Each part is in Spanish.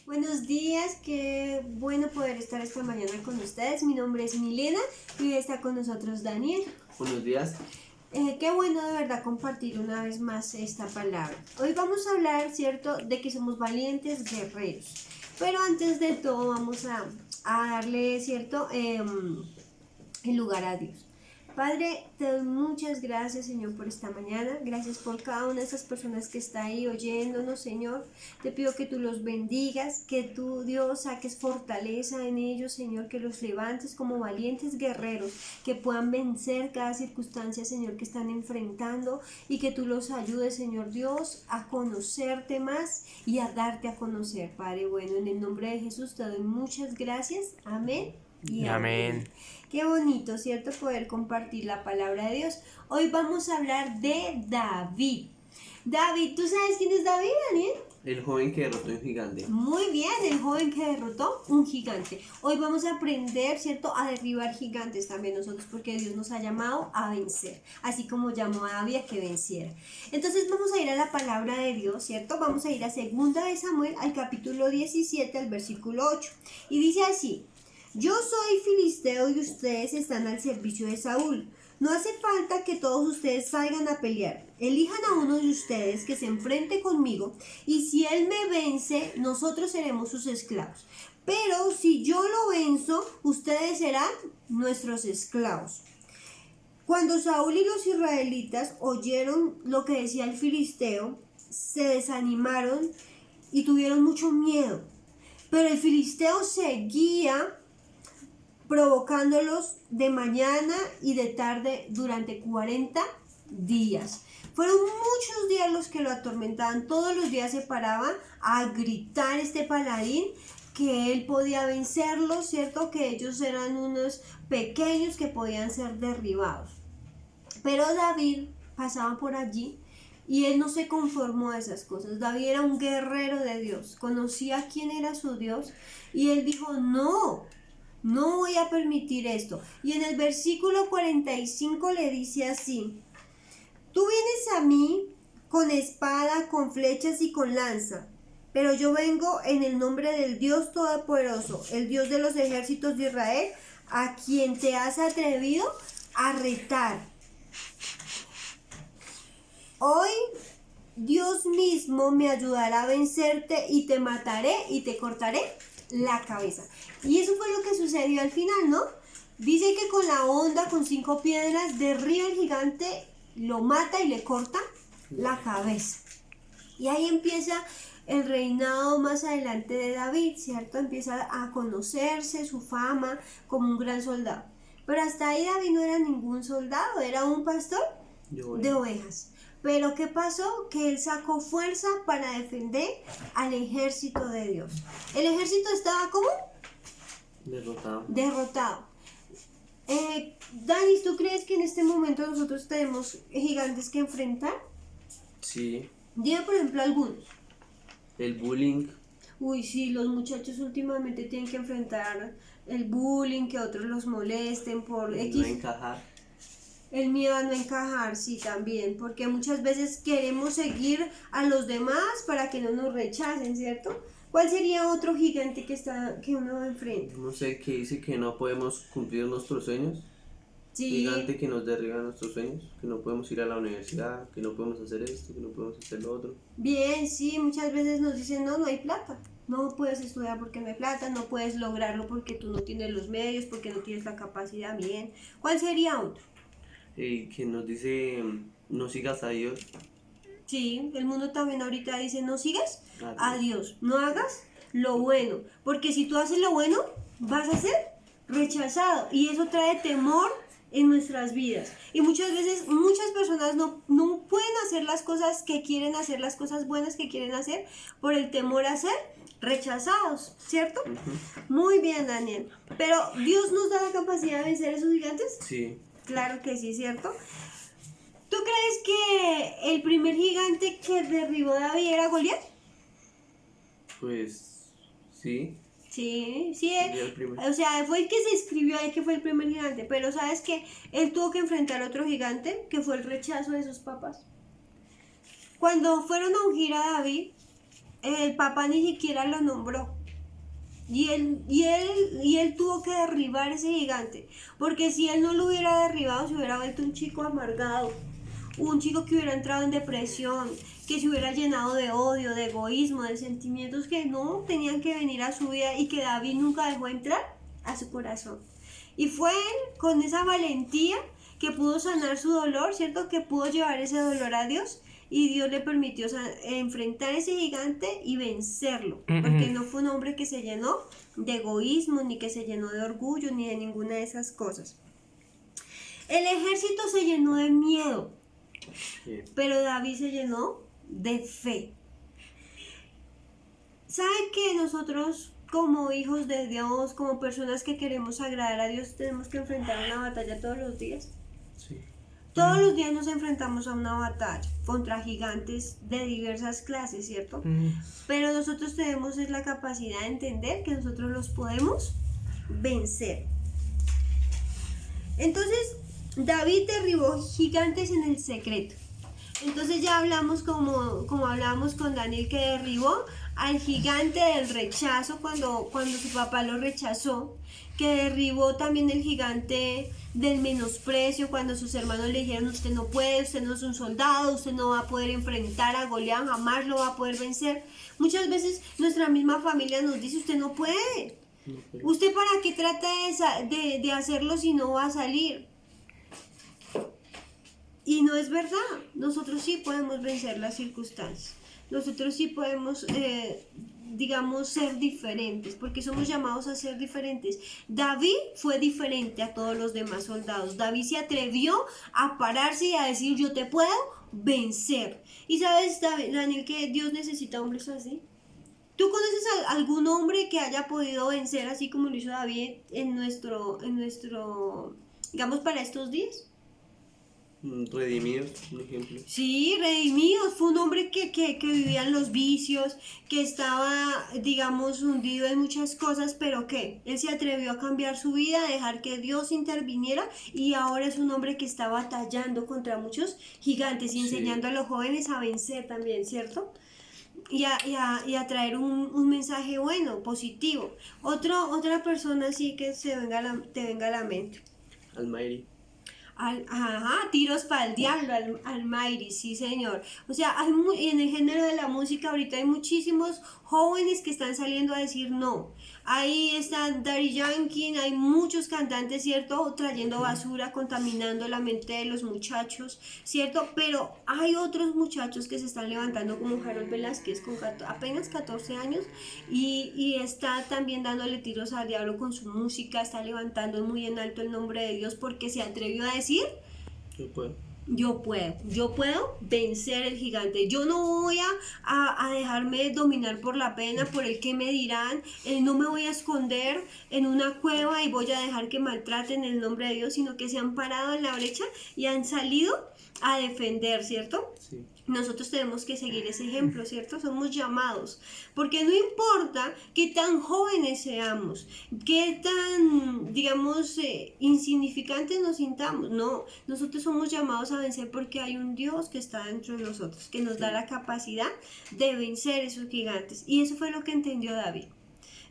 Buenos días, qué bueno poder estar esta mañana con ustedes. Mi nombre es Milena y hoy está con nosotros Daniel. Buenos días. Qué bueno de verdad compartir una vez más esta palabra. Hoy vamos a hablar, ¿cierto?, de que somos valientes guerreros. Pero antes de todo vamos a darle, ¿cierto?, el lugar a Dios. Padre, te doy muchas gracias, Señor, por esta mañana. Gracias por cada una de esas personas que está ahí oyéndonos, Señor. Te pido que tú los bendigas, que tú, Dios, saques fortaleza en ellos, Señor, que los levantes como valientes guerreros, que puedan vencer cada circunstancia, Señor, que están enfrentando y que tú los ayudes, Señor Dios, a conocerte más y a darte a conocer, Padre. Bueno, en el nombre de Jesús te doy muchas gracias. Amén. Y amén. Qué bonito, ¿cierto? Poder compartir la palabra de Dios. Hoy vamos a hablar de David. David, ¿tú sabes quién es David, Daniel? El joven que derrotó a un gigante. Muy bien, el joven que derrotó un gigante. Hoy vamos a aprender, ¿cierto?, a derribar gigantes también nosotros, porque Dios nos ha llamado a vencer, así como llamó a David a que venciera. Entonces vamos a ir a la palabra de Dios, ¿cierto? Vamos a ir a 2 de Samuel, al capítulo 17, al versículo 8. Y dice así: yo soy filisteo y ustedes están al servicio de Saúl. No hace falta que todos ustedes salgan a pelear. Elijan a uno de ustedes que se enfrente conmigo y si él me vence, nosotros seremos sus esclavos. Pero si yo lo venzo, ustedes serán nuestros esclavos. Cuando Saúl y los israelitas oyeron lo que decía el filisteo, se desanimaron y tuvieron mucho miedo. Pero el filisteo seguía provocándolos de mañana y de tarde durante 40 días. Fueron muchos días los que lo atormentaban. Todos los días se paraban a gritar este paladín que él podía vencerlos, ¿cierto? Que ellos eran unos pequeños que podían ser derribados. Pero David pasaba por allí y él no se conformó a esas cosas. David era un guerrero de Dios, conocía quién era su Dios y él dijo: no voy a permitir esto. Y en el versículo 45 le dice así: tú vienes a mí con espada, con flechas y con lanza, pero yo vengo en el nombre del Dios Todopoderoso, el Dios de los ejércitos de Israel, a quien te has atrevido a retar. Hoy Dios mismo me ayudará a vencerte y te mataré y te cortaré la cabeza. Y eso fue lo que sucedió al final, ¿no? Dice que con la honda, con 5 piedras, derriba al gigante, lo mata y le corta la cabeza. Y ahí empieza el reinado más adelante de David, ¿cierto? Empieza a conocerse su fama como un gran soldado. Pero hasta ahí David no era ningún soldado, era un pastor de ovejas. Pero ¿qué pasó? Que él sacó fuerza para defender al ejército de Dios. El ejército estaba ¿cómo? Derrotado. Dani, ¿tú crees que en este momento nosotros tenemos gigantes que enfrentar? Sí. Dime por ejemplo algunos. El bullying. Uy, sí, los muchachos últimamente tienen que enfrentar el bullying, que otros los molesten por El X. no encajar. El miedo a no encajar, sí, también, porque muchas veces queremos seguir a los demás para que no nos rechacen, ¿cierto? ¿Cuál sería otro gigante que uno enfrenta? No sé, que dice que no podemos cumplir nuestros sueños. Sí. Gigante que nos derriba nuestros sueños, que no podemos ir a la universidad, que no podemos hacer esto, que no podemos hacer lo otro. Bien, sí, muchas veces nos dicen: no hay plata, no puedes estudiar porque no hay plata, no puedes lograrlo porque tú no tienes los medios, porque no tienes la capacidad. Bien, ¿cuál sería otro? Que nos dice: no sigas a Dios. Sí, el mundo también ahorita dice: no sigas a Dios, no hagas lo bueno, porque si tú haces lo bueno, vas a ser rechazado y eso trae temor en nuestras vidas. Y muchas veces, muchas personas no pueden hacer las cosas que quieren hacer, las cosas buenas que quieren hacer, por el temor a ser rechazados, ¿cierto? Muy bien, Daniel. Pero ¿Dios nos da la capacidad de vencer a esos gigantes? Sí. Claro que sí, ¿cierto? ¿Tú crees que el primer gigante que derribó David era Goliat? Pues sí. Sí, El o sea, fue el que se escribió ahí que fue el primer gigante, pero ¿sabes qué? Él tuvo que enfrentar a otro gigante, que fue el rechazo de sus papás. Cuando fueron a ungir a David, el papá ni siquiera lo nombró. Y él tuvo que derribar ese gigante, porque si él no lo hubiera derribado, se hubiera vuelto un chico amargado, un chico que hubiera entrado en depresión, que se hubiera llenado de odio, de egoísmo, de sentimientos que no tenían que venir a su vida y que David nunca dejó entrar a su corazón. Y fue él con esa valentía que pudo sanar su dolor, ¿cierto? Que pudo llevar ese dolor a Dios y Dios le permitió enfrentar ese gigante y vencerlo, porque no fue un hombre que se llenó de egoísmo, ni que se llenó de orgullo, ni de ninguna de esas cosas. El ejército se llenó de miedo, pero David se llenó de fe. ¿Sabe que nosotros, como hijos de Dios, como personas que queremos agradar a Dios, tenemos que enfrentar una batalla todos los días? Sí. Todos los días nos enfrentamos a una batalla contra gigantes de diversas clases, ¿cierto? Pero nosotros tenemos la capacidad de entender que nosotros los podemos vencer. Entonces, David derribó gigantes en el secreto. Entonces ya hablamos como hablábamos con Daniel, que derribó al gigante del rechazo cuando su papá lo rechazó, que derribó también el gigante del menosprecio cuando sus hermanos le dijeron: usted no puede, usted no es un soldado, usted no va a poder enfrentar a Goliat, jamás lo va a poder vencer. Muchas veces nuestra misma familia nos dice: usted no puede, usted para qué trata de hacerlo si no va a salir. Y no es verdad, nosotros sí podemos vencer las circunstancias, nosotros sí podemos, digamos, ser diferentes, porque somos llamados a ser diferentes. David fue diferente a todos los demás soldados. David se atrevió a pararse y a decir: yo te puedo vencer. Y sabes, Daniel, que Dios necesita hombres así. ¿Tú conoces a algún hombre que haya podido vencer así como lo hizo David en nuestro, digamos, para estos días? Redimidos, un ejemplo. Sí, redimidos. Fue un hombre que vivía en los vicios, que estaba, digamos, hundido en muchas cosas, pero que él se atrevió a cambiar su vida, a dejar que Dios interviniera, y ahora es un hombre que está batallando contra muchos gigantes y enseñando a los jóvenes a vencer también, ¿cierto? Y a traer un mensaje bueno, positivo. Otra persona así que te venga a la mente. Almighty. Tiros para el diablo, Almighty, sí señor. O sea, en el género de la música ahorita hay muchísimos jóvenes que están saliendo a decir no. Ahí está Daddy Yankee, hay muchos cantantes, ¿cierto? Trayendo basura, contaminando la mente de los muchachos, ¿cierto? Pero hay otros muchachos que se están levantando, como Harold Velázquez, con apenas 14 años, y está también dándole tiros al diablo con su música, está levantando muy en alto el nombre de Dios, porque se atrevió a decir: yo puedo vencer el gigante. Yo no voy a dejarme dominar por la pena, por el que me dirán. No me voy a esconder en una cueva y voy a dejar que maltraten el nombre de Dios, sino que se han parado en la brecha y han salido a defender, ¿cierto? Sí. Nosotros tenemos que seguir ese ejemplo, ¿cierto? Somos llamados, porque no importa qué tan jóvenes seamos, qué tan, digamos, insignificantes nos sintamos, no, nosotros somos llamados a vencer porque hay un Dios que está dentro de nosotros, que nos da la capacidad de vencer esos gigantes, y eso fue lo que entendió David.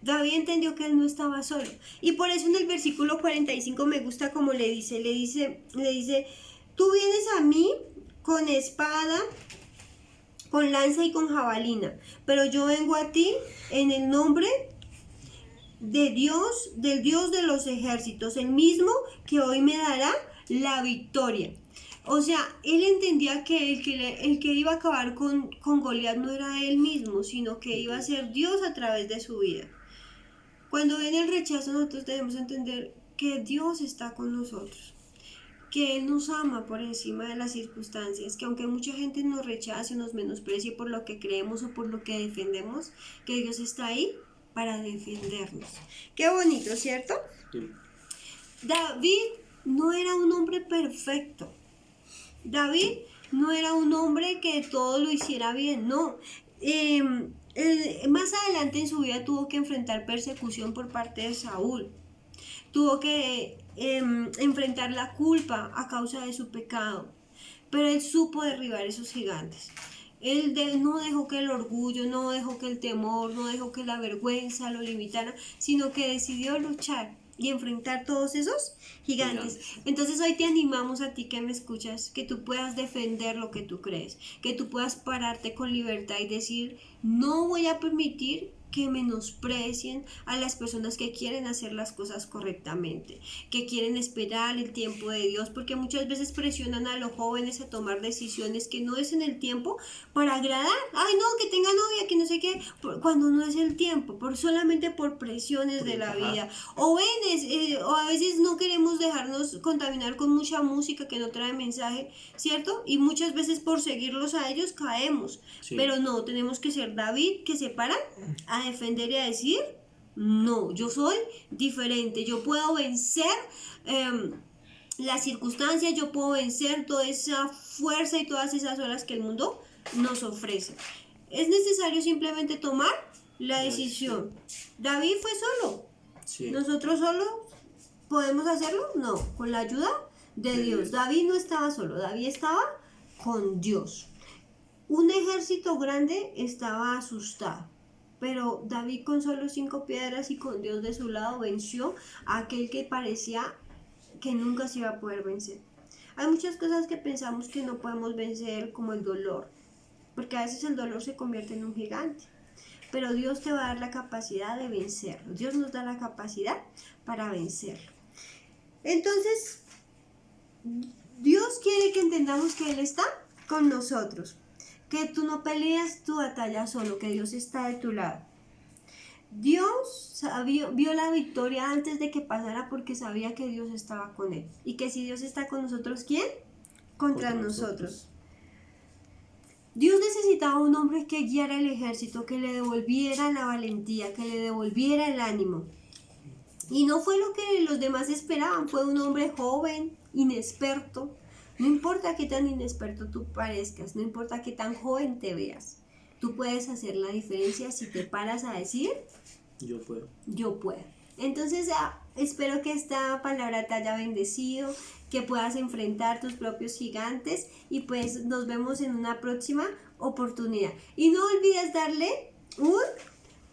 David entendió que él no estaba solo, y por eso en el versículo 45 me gusta como le dice, tú vienes a mí con espada, con lanza y con jabalina, pero yo vengo a ti en el nombre de Dios, del Dios de los ejércitos, el mismo que hoy me dará la victoria. O sea, él entendía que el que iba a acabar con Goliat no era él mismo, sino que iba a ser Dios a través de su vida. Cuando ven el rechazo, nosotros debemos entender que Dios está con nosotros, que Él nos ama por encima de las circunstancias, que aunque mucha gente nos rechace o nos menosprecie por lo que creemos o por lo que defendemos, que Dios está ahí para defendernos. Qué bonito, ¿cierto? Sí. David no era un hombre perfecto. David no era un hombre que todo lo hiciera bien, no. Más adelante en su vida tuvo que enfrentar persecución por parte de Saúl. Tuvo que enfrentar la culpa a causa de su pecado, pero él supo derribar esos gigantes. No dejó que el orgullo, no dejó que el temor, no dejó que la vergüenza lo limitara, sino que decidió luchar y enfrentar todos esos gigantes. Entonces hoy te animamos a ti que me escuchas, que tú puedas defender lo que tú crees, que tú puedas pararte con libertad y decir, no voy a permitir que menosprecien a las personas que quieren hacer las cosas correctamente, que quieren esperar el tiempo de Dios, porque muchas veces presionan a los jóvenes a tomar decisiones que no es en el tiempo para agradar. Ay, no, que tenga novia, que no sé qué, cuando no es el tiempo, solamente por presiones de la vida. O o a veces no queremos dejarnos contaminar con mucha música que no trae mensaje, ¿cierto? Y muchas veces por seguirlos a ellos caemos. Sí. Pero no, tenemos que ser David, que se para a defender y a decir, no, yo soy diferente, yo puedo vencer las circunstancias, yo puedo vencer toda esa fuerza y todas esas olas que el mundo nos ofrece. Es necesario simplemente tomar la decisión. David fue solo. Sí. ¿Nosotros solos podemos hacerlo? No, con la ayuda de Dios. David no estaba solo, David estaba con Dios. Un ejército grande estaba asustado, pero David con solo 5 piedras y con Dios de su lado venció a aquel que parecía que nunca se iba a poder vencer. Hay muchas cosas que pensamos que no podemos vencer, como el dolor, porque a veces el dolor se convierte en un gigante, pero Dios te va a dar la capacidad de vencerlo. Dios nos da la capacidad para vencerlo. Entonces, Dios quiere que entendamos que Él está con nosotros, que tú no peleas tu batalla solo, que Dios está de tu lado. Dios vio la victoria antes de que pasara porque sabía que Dios estaba con él. Y que si Dios está con nosotros, ¿quién? Contra nosotros. Dios necesitaba un hombre que guiara el ejército, que le devolviera la valentía, que le devolviera el ánimo. Y no fue lo que los demás esperaban, fue un hombre joven, inexperto. No importa qué tan inexperto tú parezcas, no importa qué tan joven te veas. Tú puedes hacer la diferencia si te paras a decir, yo puedo. Yo puedo. Entonces, espero que esta palabra te haya bendecido, que puedas enfrentar tus propios gigantes y pues nos vemos en una próxima oportunidad. Y no olvides darle un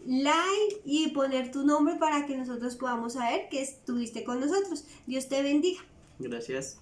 like y poner tu nombre para que nosotros podamos saber que estuviste con nosotros. Dios te bendiga. Gracias.